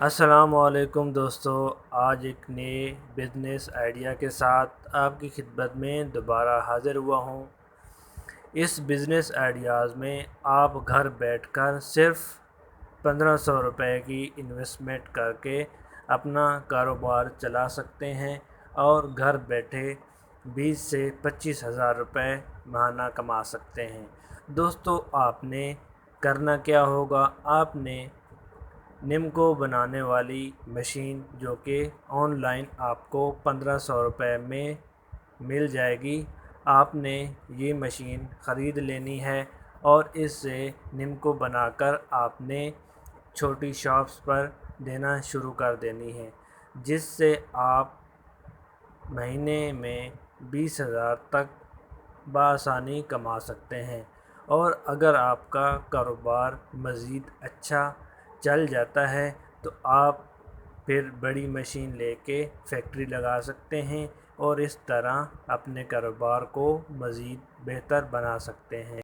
السلام علیکم دوستو، آج ایک نئے بزنس آئیڈیا کے ساتھ آپ کی خدمت میں دوبارہ حاضر ہوا ہوں۔ اس بزنس آئیڈیاز میں آپ گھر بیٹھ کر صرف 1500 روپے کی انویسٹمنٹ کر کے اپنا کاروبار چلا سکتے ہیں اور گھر بیٹھے 20 سے 25 ہزار روپے ماہانہ کما سکتے ہیں۔ دوستو، آپ نے کرنا کیا ہوگا؟ آپ نے نمکو بنانے والی مشین جو کہ آن لائن آپ کو 1500 روپے میں مل جائے گی، آپ نے یہ مشین خرید لینی ہے اور اس سے نمکو بنا کر آپ نے چھوٹی شاپس پر دینا شروع کر دینی ہے، جس سے آپ مہینے میں 20 ہزار تک بآسانی کما سکتے ہیں۔ اور اگر آپ کا کاروبار مزید اچھا چل جاتا ہے تو آپ پھر بڑی مشین لے کے فیکٹری لگا سکتے ہیں اور اس طرح اپنے کاروبار کو مزید بہتر بنا سکتے ہیں۔